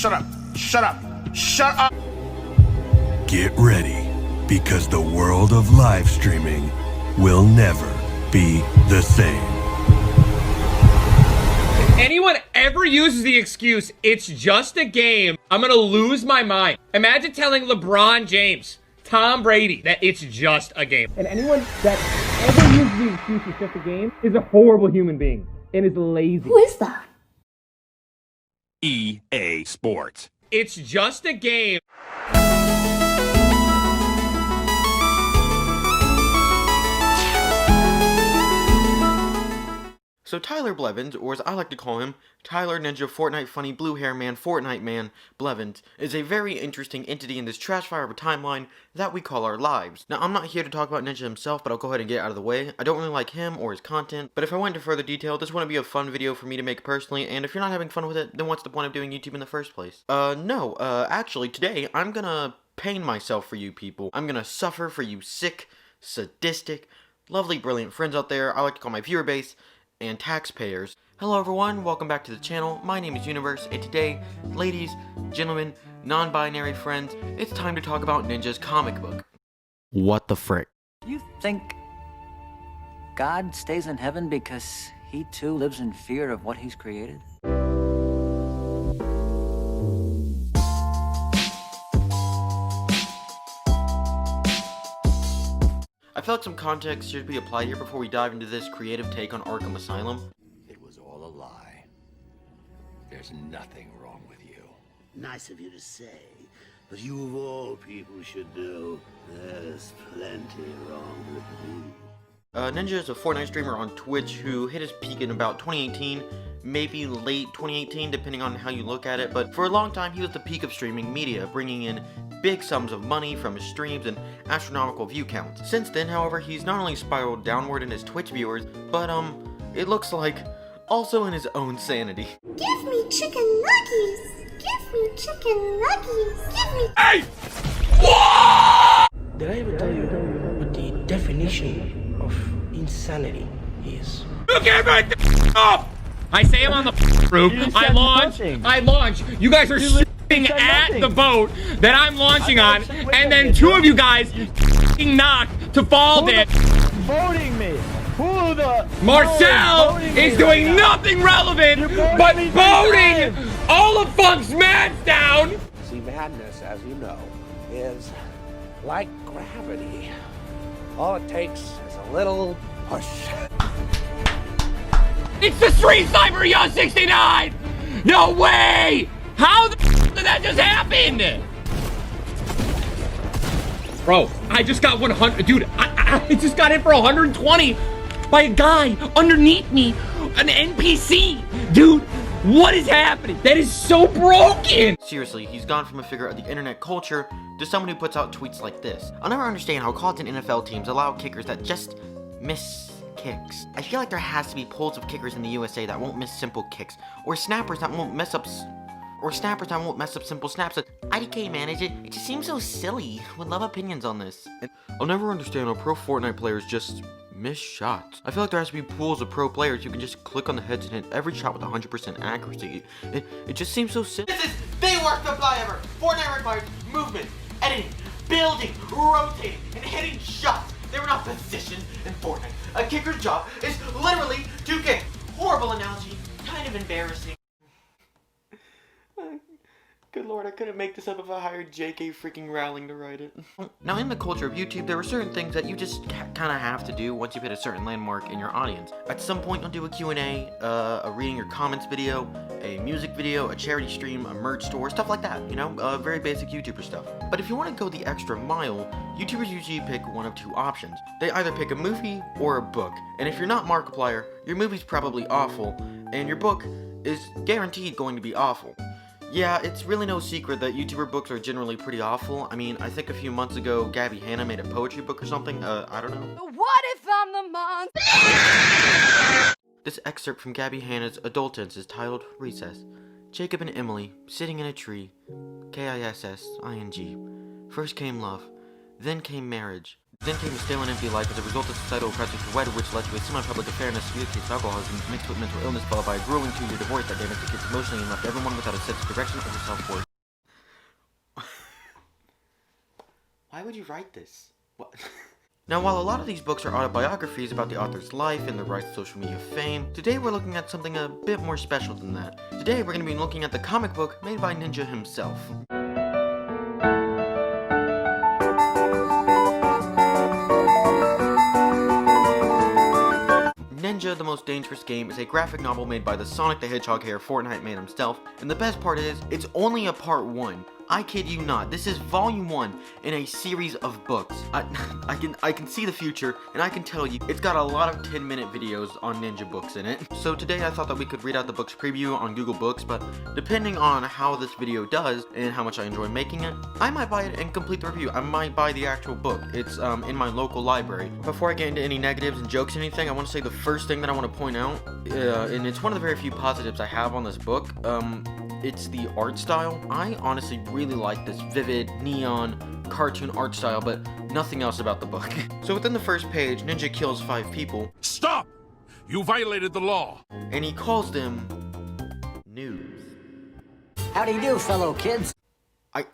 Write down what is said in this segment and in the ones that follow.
shut up, shut up, shut up. Get ready, because the world of live streaming will never be the same. If anyone ever uses the excuse, it's just a game, I'm gonna lose my mind. Imagine telling LeBron James, Tom Brady, that it's just a game. And anyone that ever uses the excuse it's just a game is a horrible human being and is lazy. Who is that? EA Sports. It's just a game. So Tyler Blevins, or as I like to call him, Tyler Ninja Fortnite Funny Blue Hair Man Fortnite Man Blevins, is a very interesting entity in this trash fire of a timeline that we call our lives. Now, I'm not here to talk about Ninja himself, but I'll go ahead and get it out of the way. I don't really like him or his content, but if I went into further detail, this wouldn't be a fun video for me to make personally, and if you're not having fun with it, then what's the point of doing YouTube in the first place? Actually, today, I'm gonna pain myself for you people. I'm gonna suffer for you sick, sadistic, lovely, brilliant friends out there I like to call my viewer base, and taxpayers. Hello everyone, welcome back to the channel. My name is Universe, and today, ladies, gentlemen, non-binary friends, it's time to talk about Ninja's comic book. What the frick? You think God stays in heaven because he too lives in fear of what he's created? I feel like some context should be applied here before we dive into this creative take on Arkham Asylum. It was all a lie. There's nothing wrong with you. Nice of you to say, but you of all people should know there's plenty wrong with me. Ninja is a Fortnite streamer on Twitch who hit his peak in about 2018, maybe late 2018, depending on how you look at it, but for a long time he was the peak of streaming media, bringing in big sums of money from his streams and astronomical view counts. Since then, however, he's not only spiraled downward in his Twitch viewers, but it looks like also in his own sanity. Give me chicken nuggies! Give me chicken nuggies! Give me— Hey! Did I ever tell you what the definition of insanity is? You can't make the up! I say I'm on the roof, I launch, you guys are shooting at the boat that I'm launching on, and then two of you guys knock to fall dead. Voting me! Who the— Marcel is doing nothing relevant but voting all of Funk's Mads down! See, madness, as you know, is like gravity. All it takes is a little push. It's the Street Sniper Yo 69! No way! How the did that just happen? Bro, I just got 100, dude, I just got hit for 120 by a guy underneath me, an NPC. Dude, what is happening? That is so broken. Seriously, he's gone from a figure of the internet culture to someone who puts out tweets like this. I'll never understand how college and NFL teams allow kickers that just miss kicks. I feel like there has to be pools of kickers in the USA that won't miss simple kicks, or snappers that won't mess up simple snaps. IDK manage it. It just seems so silly. Would love opinions on this. And I'll never understand how pro Fortnite players just miss shots. I feel like there has to be pools of pro players who can just click on the heads and hit every shot with 100% accuracy. It just seems so silly. This is the worst apply ever. Fortnite requires movement, editing, building, rotating, and hitting shots. They were not positioned in Fortnite. A kicker's job is literally to kick. Horrible analogy, kind of embarrassing. Good lord, I couldn't make this up if I hired J.K. freaking Rowling to write it. Now, in the culture of YouTube, there are certain things that you just kind of have to do once you've hit a certain landmark in your audience. At some point, you'll do a Q&A, a reading your comments video, a music video, a charity stream, a merch store, stuff like that, you know, very basic YouTuber stuff. But if you want to go the extra mile, YouTubers usually pick one of two options. They either pick a movie or a book, and if you're not Markiplier, your movie's probably awful, and your book is guaranteed going to be awful. Yeah, it's really no secret that YouTuber books are generally pretty awful. I mean, I think a few months ago, Gabby Hanna made a poetry book or something, I don't know. What if I'm the monster? This excerpt from Gabby Hanna's Adultence is titled Recess. Jacob and Emily, sitting in a tree. Kissing. First came love, then came marriage. Then came a stale and empty life as a result of societal pressure to wed, which led to a semi-public affair and a severe case of alcoholism mixed with mental illness, followed by a grueling 2-year divorce that damaged the kids emotionally and left everyone without a sense of direction or self-worth. Why would you write this? What? Now, while a lot of these books are autobiographies about the author's life and the rise to social media fame, today we're looking at something a bit more special than that. Today we're going to be looking at the comic book made by Ninja himself. Ninja, the Most Dangerous Game is a graphic novel made by the Sonic the Hedgehog hair Fortnite man himself, and the best part is, it's only a part 1. I kid you not, this is volume 1 in a series of books. I can see the future, and I can tell you, it's got a lot of 10-minute videos on Ninja books in it. So today I thought that we could read out the book's preview on Google Books, but depending on how this video does, and how much I enjoy making it, I might buy it and complete the review. I might buy the actual book. It's in my local library. Before I get into any negatives and jokes and anything, I want to say the first thing that I want to point out, and it's one of the very few positives I have on this book, it's the art style. I honestly really like this vivid, neon, cartoon art style, but nothing else about the book. So within the first page, Ninja kills 5 people. Stop! You violated the law! And he calls them noobs. Howdy do, fellow kids. I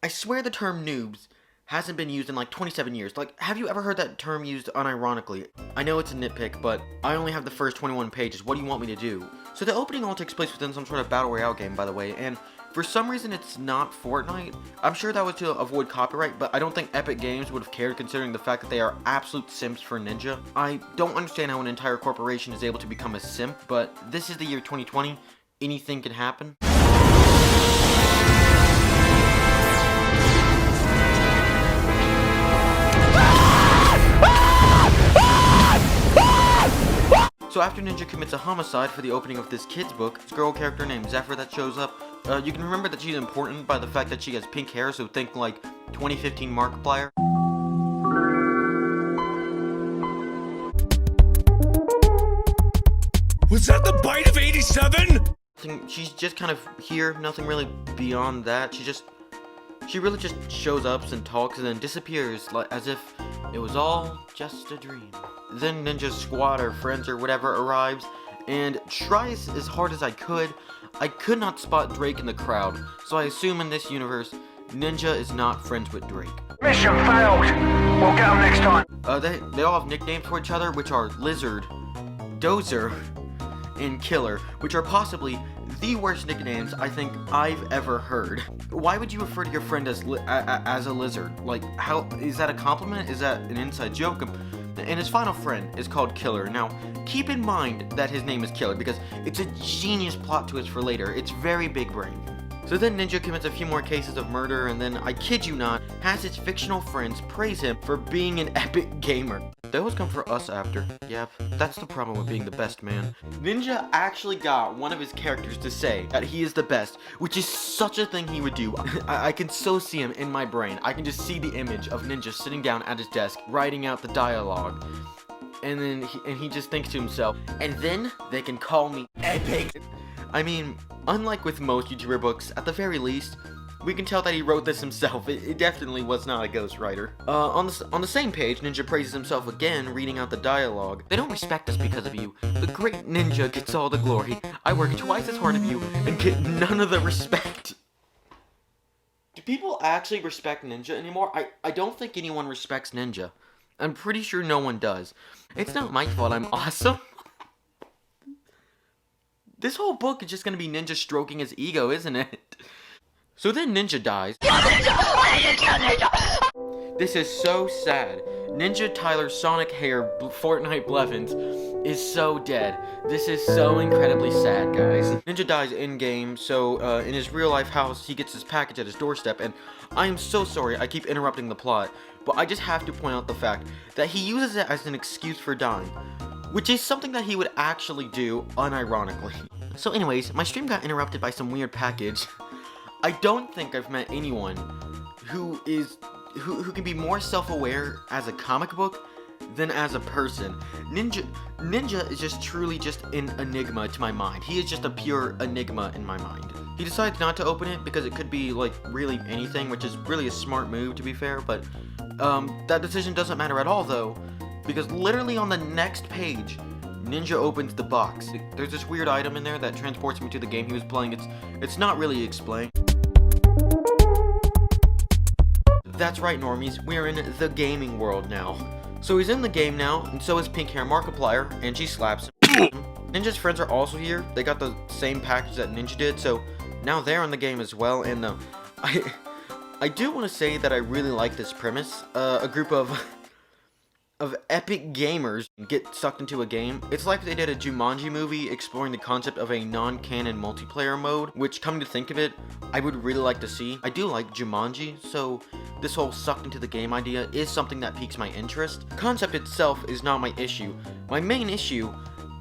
swear the term noobs hasn't been used in like 27 years. Like, have you ever heard that term used unironically? I know it's a nitpick, but I only have the first 21 pages. What do you want me to do? So the opening all takes place within some sort of battle royale game, by the way, and for some reason it's not Fortnite. I'm sure that was to avoid copyright, but I don't think Epic Games would have cared considering the fact that they are absolute simps for Ninja. I don't understand how an entire corporation is able to become a simp, but this is the year 2020. Anything can happen. So after Ninja commits a homicide for the opening of this kid's book, this girl character named Zephyr that shows up, you can remember that she's important by the fact that she has pink hair, so think like 2015 Markiplier. Was that the bite of 87? She's just kind of here, nothing really beyond that. She really just shows up and talks and then disappears, like as if it was all just a dream. Then Ninja's squad or friends or whatever arrives, and tries as hard as I could not spot Drake in the crowd, so I assume in this universe, Ninja is not friends with Drake. Mission failed. We'll get them next time. They all have nicknames for each other, which are Lizard, Dozer, and Killer, which are possibly the worst nicknames I think I've ever heard. Why would you refer to your friend as a lizard? Like, how is that a compliment? Is that an inside joke? And his final friend is called Killer. Now, keep in mind that his name is Killer because it's a genius plot twist for later. It's very big brain. So then Ninja commits a few more cases of murder and then, I kid you not, has his fictional friends praise him for being an epic gamer. They always come for us after. Yep, that's the problem with being the best, man. Ninja actually got one of his characters to say that he is the best, which is such a thing he would do. I can so see him in my brain. I can just see the image of Ninja sitting down at his desk, writing out the dialogue. And then he just thinks to himself, and then they can call me epic. I mean, unlike with most YouTuber books, at the very least, we can tell that he wrote this himself. It definitely was not a ghostwriter. On the same page, Ninja praises himself again, reading out the dialogue. They don't respect us because of you. The great Ninja gets all the glory. I work twice as hard as you and get none of the respect. Do people actually respect Ninja anymore? I don't think anyone respects Ninja. I'm pretty sure no one does. It's not my fault I'm awesome. This whole book is just gonna be Ninja stroking his ego, isn't it? So then Ninja dies. This is so sad. Ninja Tyler Sonic Hair Fortnite Blevins is so dead. This is so incredibly sad, guys. Ninja dies in-game, so in his real-life house, he gets his package at his doorstep, and I am so sorry I keep interrupting the plot, but I just have to point out the fact that he uses it as an excuse for dying, which is something that he would actually do unironically. So anyways, my stream got interrupted by some weird package. I don't think I've met anyone who can be more self-aware as a comic book than as a person. Ninja is just truly just an enigma to my mind. He is just a pure enigma in my mind. He decides not to open it because it could be like really anything, which is really a smart move to be fair, but that decision doesn't matter at all though, because literally on the next page, Ninja opens the box. There's this weird item in there that transports him to the game he was playing. It's not really explained. That's right, normies, we're in the gaming world now. So he's in the game now, and so is Pink Hair Markiplier, and she slaps him. Ninja's friends are also here. They got the same package that Ninja did, so now they're in the game as well. And I do want to say that I really like this premise. A group of epic gamers get sucked into a game. It's like they did a Jumanji movie exploring the concept of a non-canon multiplayer mode, which, come to think of it, I would really like to see. I do like Jumanji, so this whole sucked into the game idea is something that piques my interest. Concept itself is not my issue. My main issue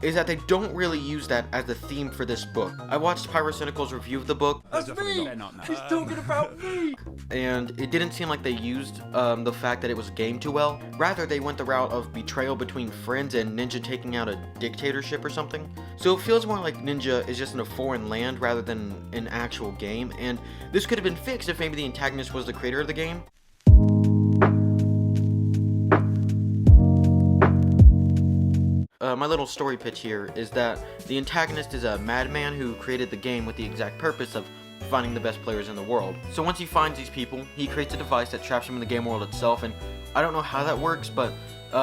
is that they don't really use that as the theme for this book. I watched Pyrocynical's review of the book. That's me! He's talking about me! And it didn't seem like they used the fact that it was a game too well. Rather, they went the route of betrayal between friends and Ninja taking out a dictatorship or something. So it feels more like Ninja is just in a foreign land rather than an actual game, and this could have been fixed if maybe the antagonist was the creator of the game. My little story pitch here is that the antagonist is a madman who created the game with the exact purpose of finding the best players in the world. So once he finds these people, he creates a device that traps them in the game world itself, and I don't know how that works, but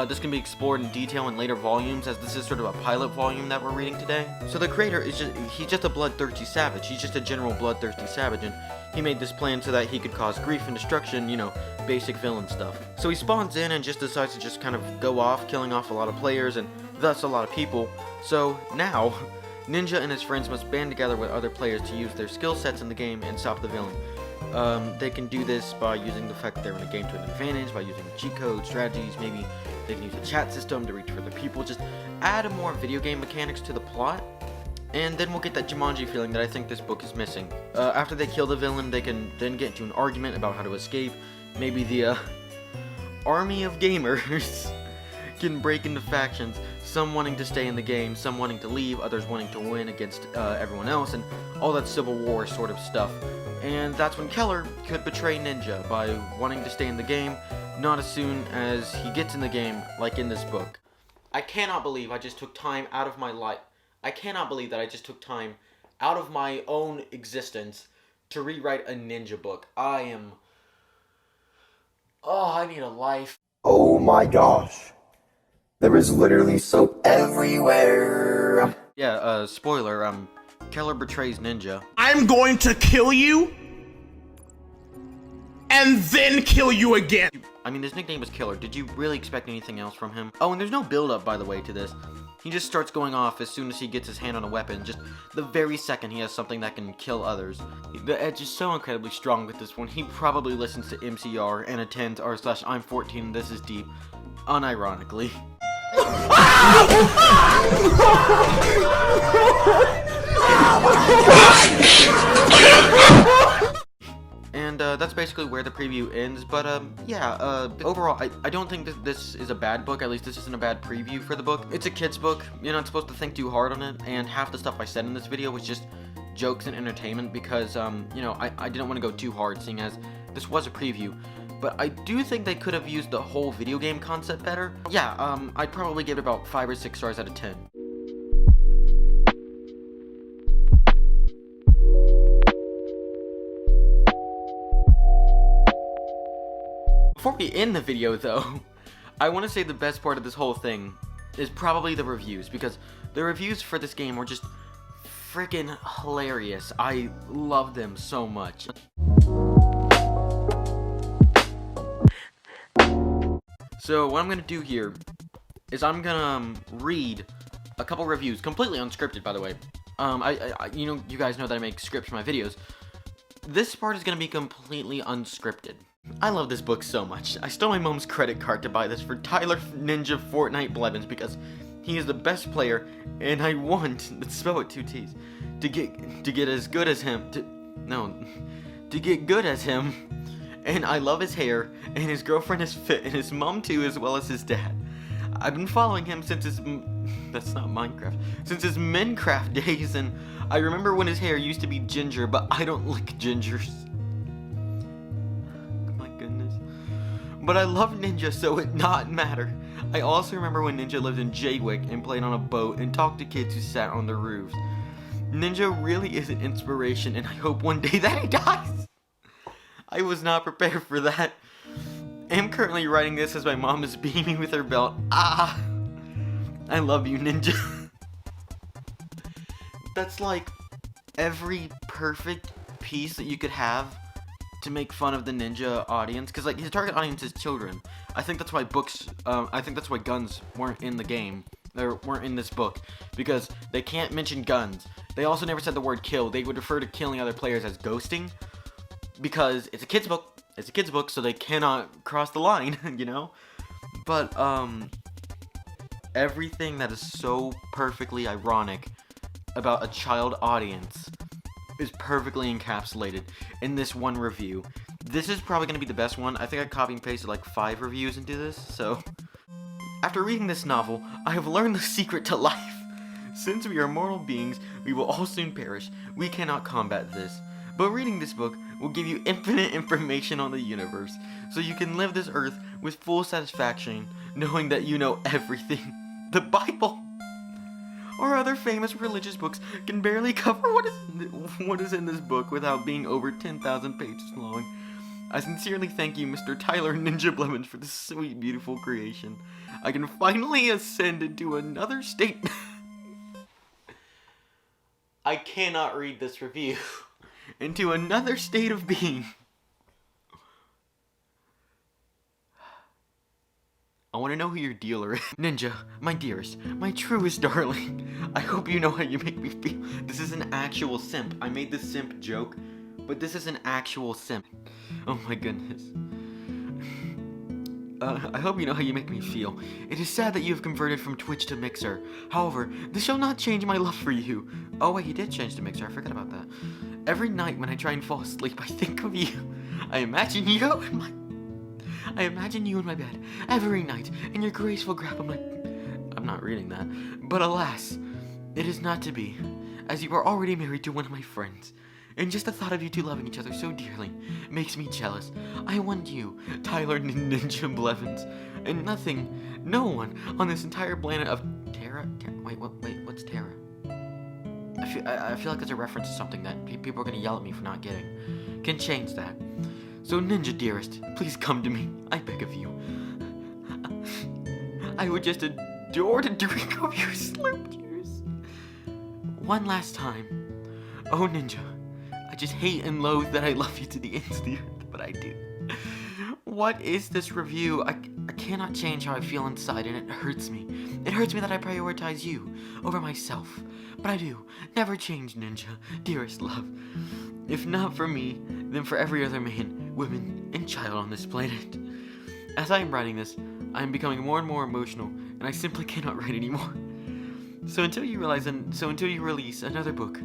this can be explored in detail in later volumes, as this is sort of a pilot volume that we're reading today. So the creator is he's just a bloodthirsty savage. He's just a general bloodthirsty savage, and he made this plan so that he could cause grief and destruction, you know, basic villain stuff. So he spawns in and just decides to just kind of go off, killing off a lot of players and thus a lot of people. So now, Ninja and his friends must band together with other players to use their skill sets in the game and stop the villain. They can do this by using the fact that they're in a game to an advantage, by using cheat codes, strategies, maybe they can use a chat system to reach further people, just add more video game mechanics to the plot, and then we'll get that Jumanji feeling that I think this book is missing. After they kill the villain, they can then get into an argument about how to escape. Maybe the army of gamers can break into factions, some wanting to stay in the game, some wanting to leave, others wanting to win against everyone else, and all that Civil War sort of stuff. And that's when Keller could betray Ninja by wanting to stay in the game, not as soon as he gets in the game, like in this book. I cannot believe I just took time out of my life. I cannot believe that I just took time out of my own existence to rewrite a Ninja book. I need a life. Oh my gosh. There is literally soap everywhere. Yeah, spoiler, Keller betrays Ninja. I'm going to kill you and then kill you again. I mean, his nickname was Killer. Did you really expect anything else from him? Oh, and there's no build-up, by the way, to this. He just starts going off as soon as he gets his hand on a weapon, just the very second he has something that can kill others. The edge is so incredibly strong with this one. He probably listens to MCR and attends r/I'm 14 This Is Deep, unironically. And that's basically where the preview ends, but overall, I don't think that this is a bad book. At least this isn't a bad preview for the book. It's a kid's book. You're not supposed to think too hard on it, and half the stuff I said in this video was just jokes and entertainment because, you know, I didn't want to go too hard, seeing as this was a preview. But I do think they could have used the whole video game concept better. Yeah, I'd probably give it about 5 or 6 stars out of 10. Before we end the video, though, I want to say the best part of this whole thing is probably the reviews, because the reviews for this game were just freaking hilarious. I love them so much. So what I'm gonna do here is I'm gonna read a couple reviews, completely unscripted, by the way. You guys know that I make scripts for my videos. This part is gonna be completely unscripted. I love this book so much. I stole my mom's credit card to buy this for Tyler Ninja Fortnite Blevins because he is the best player, and I want, let's spell it 2 T's, to get as good as him. To get good as him. And I love his hair, and his girlfriend is fit, and his mom too, as well as his dad. I've been following him since his that's not Minecraft. Since his Minecraft days, and I remember when his hair used to be ginger, but I don't like gingers. My goodness. But I love Ninja, so it not matter. I also remember when Ninja lived in Jaywick and played on a boat and talked to kids who sat on the roofs. Ninja really is an inspiration, and I hope one day that he dies. I was not prepared for that. I'm currently writing this as my mom is beating me with her belt. Ah! I love you, Ninja. That's like every perfect piece that you could have to make fun of the Ninja audience, because like his target audience is children. I think that's why guns weren't in the game. They weren't in this book, because they can't mention guns. They also never said the word kill. They would refer to killing other players as ghosting, because it's a kid's book. It's a kid's book, so they cannot cross the line, you know? But, everything that is so perfectly ironic about a child audience is perfectly encapsulated in this one review. This is probably going to be the best one. I think I copy and pasted like 5 reviews into this, so... After reading this novel, I have learned the secret to life. Since we are mortal beings, we will all soon perish. We cannot combat this. But reading this book will give you infinite information on the universe, so you can live this earth with full satisfaction, knowing that you know everything. The Bible or other famous religious books can barely cover what is in this book without being over 10,000 pages long. I sincerely thank you, Mr. Tyler Ninja Blevins, for this sweet, beautiful creation. I can finally ascend into another state. I cannot read this review. Into another state of being. I want to know who your dealer is. Ninja, my dearest, my truest darling. I hope you know how you make me feel. This is an actual simp. I made this simp joke, but this is an actual simp. Oh my goodness. I hope you know how you make me feel. It is sad that you have converted from Twitch to Mixer. However, this shall not change my love for you. Oh wait, you did change to Mixer. I forgot about that. Every night when I try and fall asleep, I think of you. I imagine you in my bed every night, and your graceful grab on my... I'm not reading that. But alas, it is not to be, as you are already married to one of my friends. And just the thought of you two loving each other so dearly makes me jealous. I want you, Tyler Ninja Blevins, and no one on this entire planet of Terra? Wait, what's Terra? I feel like it's a reference to something that people are going to yell at me for not getting. Can change that. So Ninja dearest, please come to me. I beg of you. I would just adore to drink of your slurp juice. One last time. Oh Ninja, I just hate and loathe that I love you to the ends of the earth, but I do. What is this review? I cannot change how I feel inside, and it hurts me. It hurts me that I prioritize you over myself. But I do. Never change, Ninja. Dearest love. If not for me, then for every other man, woman, and child on this planet. As I am writing this, I am becoming more and more emotional, and I simply cannot write anymore. So until you release another book,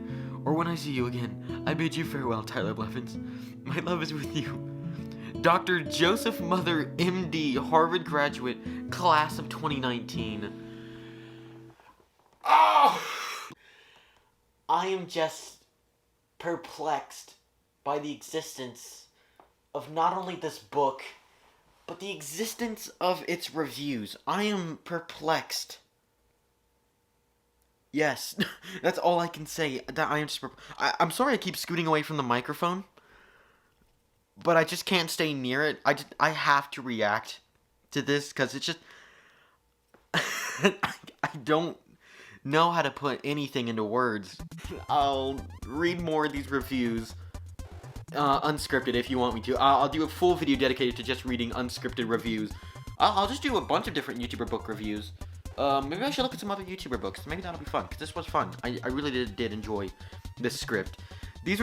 or when I see you again, I bid you farewell, Tyler Blevins. My love is with you. Dr. Joseph Mother, MD, Harvard graduate, class of 2019. Oh! I am just perplexed by the existence of not only this book, but the existence of its reviews. I am perplexed. Yes, that's all I can say. That I am just I'm sorry I keep scooting away from the microphone, but I just can't stay near it. I have to react to this because it's just I don't know how to put anything into words. I'll read more of these reviews unscripted if you want me to. I'll do a full video dedicated to just reading unscripted reviews. I'll just do a bunch of different YouTuber book reviews. Maybe I should look at some other YouTuber books. Maybe that'll be fun, because this was fun. I really did enjoy this script. These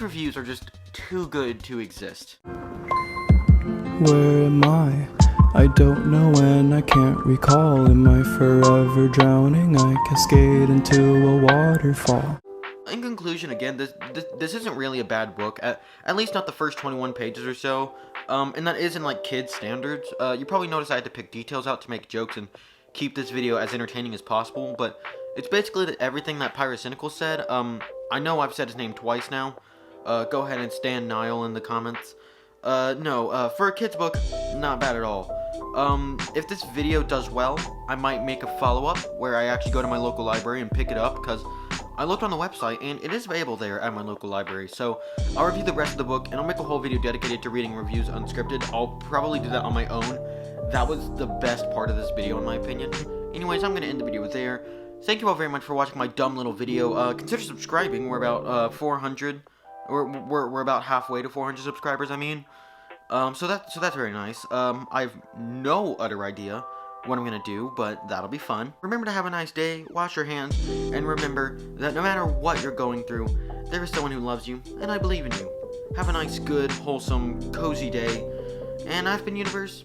reviews are just too good to exist. Where am I? I don't know and I can't recall. Am I forever drowning? I cascade into a waterfall. in conclusion, again, this isn't really a bad book, at least not the first 21 pages or so, and that is in, like, kids' standards. You probably noticed I had to pick details out to make jokes and keep this video as entertaining as possible, but it's basically everything that Pyrocynical said. I know I've said his name twice now. Go ahead and stand Niall in the comments. No, for a kid's book, not bad at all. If this video does well, I might make a follow-up where I actually go to my local library and pick it up, because I looked on the website and it is available there at my local library. So I'll review the rest of the book and I'll make a whole video dedicated to reading reviews unscripted. I'll probably do that on my own. That was the best part of this video in my opinion. Anyways, I'm going to end the video there. Thank you all very much for watching my dumb little video. Consider subscribing. We're about 400. We're about halfway to 400 subscribers, I mean. So that's very nice. I have no other idea what I'm gonna do, but that'll be fun. Remember to have a nice day, wash your hands, and remember that no matter what you're going through, there is someone who loves you, and I believe in you. Have a nice, good, wholesome, cozy day. And I've been Universe.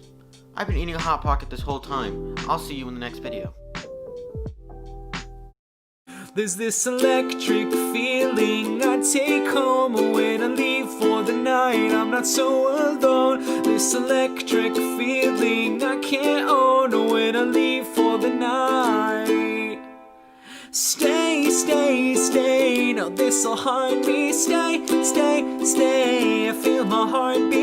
I've been eating a Hot Pocket this whole time. I'll see you in the next video. There's this electric feeling I take home when I leave for the night. I'm not so alone. This electric feeling I can't own when I leave for the night. Stay, stay, stay. Now this'll haunt me. Stay, stay, stay. I feel my heart beat.